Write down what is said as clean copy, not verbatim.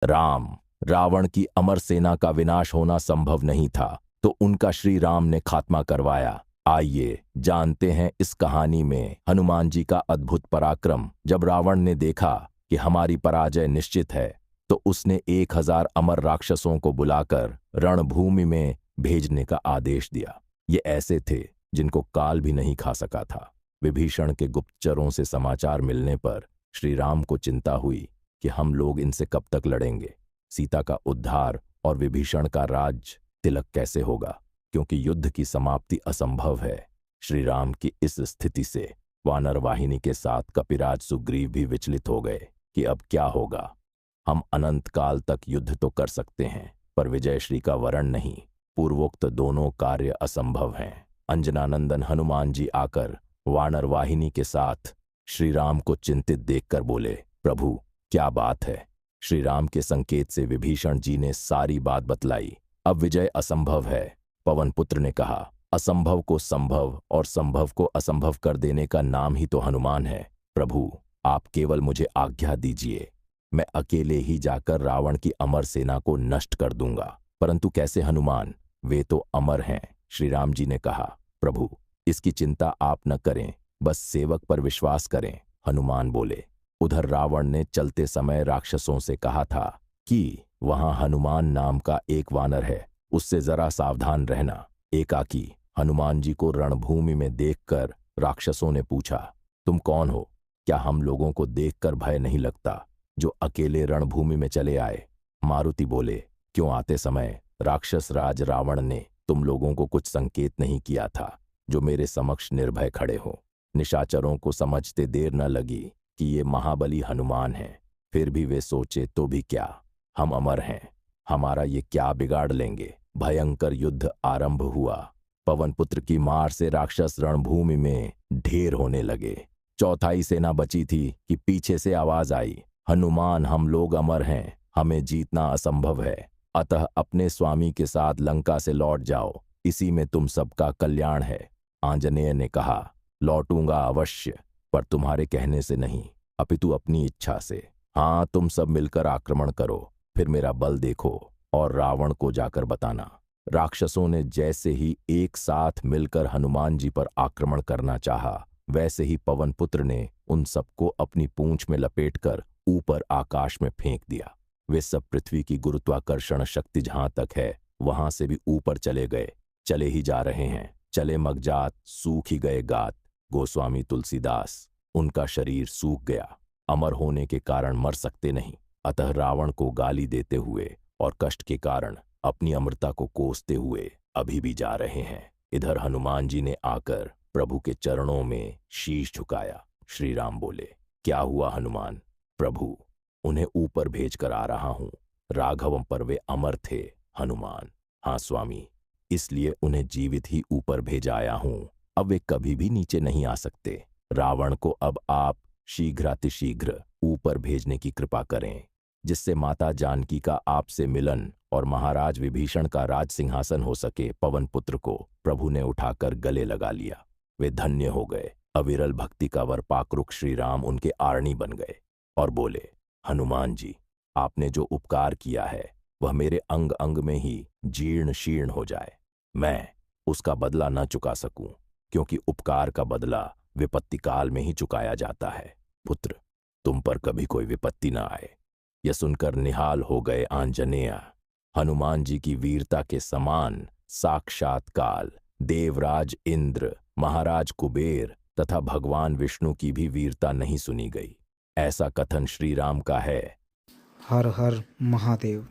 राम, रावण की अमर सेना का विनाश होना संभव नहीं था, तो उनका श्री राम ने खात्मा करवाया। आइए जानते हैं इस कहानी में हनुमान जी का अद्भुत पराक्रम। जब रावण ने देखा कि हमारी पराजय निश्चित है, तो उसने 1000 अमर राक्षसों को बुलाकर रणभूमि में भेजने का आदेश दिया। ये ऐसे थे जिनको काल भी नहीं खा सका था। विभीषण के गुप्तचरों से समाचार मिलने पर श्री राम को चिंता हुई कि हम लोग इनसे कब तक लड़ेंगे। सीता का उद्धार और विभीषण का राज तिलक कैसे होगा, क्योंकि युद्ध की समाप्ति असंभव है। श्री राम की इस स्थिति से वानर वाहिनी के साथ कपिराज सुग्रीव भी विचलित हो गए कि अब क्या होगा। हम अनंत काल तक युद्ध तो कर सकते हैं, पर विजय श्री का वरण नहीं। पूर्वोक्त दोनों कार्य असंभव हैं। अंजनानंदन हनुमान जी आकर वानर वाहिनी के साथ श्री राम को चिंतित देखकर बोले, प्रभु क्या बात है। श्री राम के संकेत से विभीषण जी ने सारी बात बतलाई। अब विजय असंभव है। पवन पुत्र ने कहा, असंभव को संभव और संभव को असंभव कर देने का नाम ही तो हनुमान है। प्रभु आप केवल मुझे आज्ञा दीजिए, मैं अकेले ही जाकर रावण की अमर सेना को नष्ट कर दूंगा। परंतु कैसे हनुमान, वे तो अमर हैं। श्री राम जी ने कहा, प्रभु इसकी चिंता आप न करें, बस सेवक पर विश्वास करें। हनुमान बोले। उधर रावण ने चलते समय राक्षसों से कहा था कि वहां हनुमान नाम का एक वानर है, उससे जरा सावधान रहना। एकाकी हनुमान जी को रणभूमि में देखकर राक्षसों ने पूछा, तुम कौन हो? क्या हम लोगों को देखकर भय नहीं लगता जो अकेले रणभूमि में चले आए? मारुति बोले, क्यों आते समय राक्षस राज रावण ने तुम लोगों को कुछ संकेत नहीं किया था जो मेरे समक्ष निर्भय खड़े हो? निशाचरों को समझते देर न लगी कि ये महाबली हनुमान हैं। फिर भी वे सोचे तो भी क्या, हम अमर हैं, हमारा ये क्या बिगाड़ लेंगे। भयंकर युद्ध आरंभ हुआ। पवन पुत्र की मार से राक्षस रणभूमि में ढेर होने लगे। चौथाई सेना बची थी कि पीछे से आवाज आई, हनुमान हम लोग अमर हैं, हमें जीतना असंभव है, अतः अपने स्वामी के साथ लंका से लौट जाओ, इसी में तुम सबका कल्याण है। आंजनेय ने कहा, लौटूंगा अवश्य, पर तुम्हारे कहने से नहीं, अपितु अपनी इच्छा से। हाँ, तुम सब मिलकर आक्रमण करो, फिर मेरा बल देखो और रावण को जाकर बताना। राक्षसों ने जैसे ही एक साथ मिलकर हनुमान जी पर आक्रमण करना चाहा, वैसे ही पवन पुत्र ने उन सबको अपनी पूंछ में लपेटकर ऊपर आकाश में फेंक दिया। वे सब पृथ्वी की गुरुत्वाकर्षण शक्ति जहां तक है वहां से भी ऊपर चले गए। चले ही जा रहे हैं, चले मगजात, सूख ही गए गात। गोस्वामी तुलसीदास, उनका शरीर सूख गया, अमर होने के कारण मर सकते नहीं, अतः रावण को गाली देते हुए और कष्ट के कारण अपनी अमरता को कोसते हुए अभी भी जा रहे हैं। इधर हनुमान जी ने आकर प्रभु के चरणों में शीश झुकाया। श्री राम बोले, क्या हुआ हनुमान? प्रभु उन्हें ऊपर भेजकर आ रहा हूं, राघवम पर वे अमर थे। हनुमान, हाँ स्वामी, इसलिए उन्हें जीवित ही ऊपर भेजाया हूं, अब वे कभी भी नीचे नहीं आ सकते। रावण को अब आप शीघ्रातिशीघ्र ऊपर भेजने की कृपा करें, जिससे माता जानकी का आपसे मिलन और महाराज विभीषण का राज सिंहासन हो सके। पवन पुत्र को प्रभु ने उठाकर गले लगा लिया। वे धन्य हो गए। अविरल भक्ति का वर पाकरुक श्री राम उनके आरणी बन गए और बोले, हनुमान जी, आपने जो उपकार किया है वह मेरे अंग अंग में ही जीर्ण शीर्ण हो जाए, मैं उसका बदला न चुका सकूं, क्योंकि उपकार का बदला विपत्ति काल में ही चुकाया जाता है। पुत्र, तुम पर कभी कोई विपत्ति न आए। यह सुनकर निहाल हो गए आंजनेय। हनुमान जी की वीरता के समान साक्षात काल, देवराज इंद्र, महाराज कुबेर तथा भगवान विष्णु की भी वीरता नहीं सुनी गई। ऐसा कथन श्री राम का है। हर हर महादेव।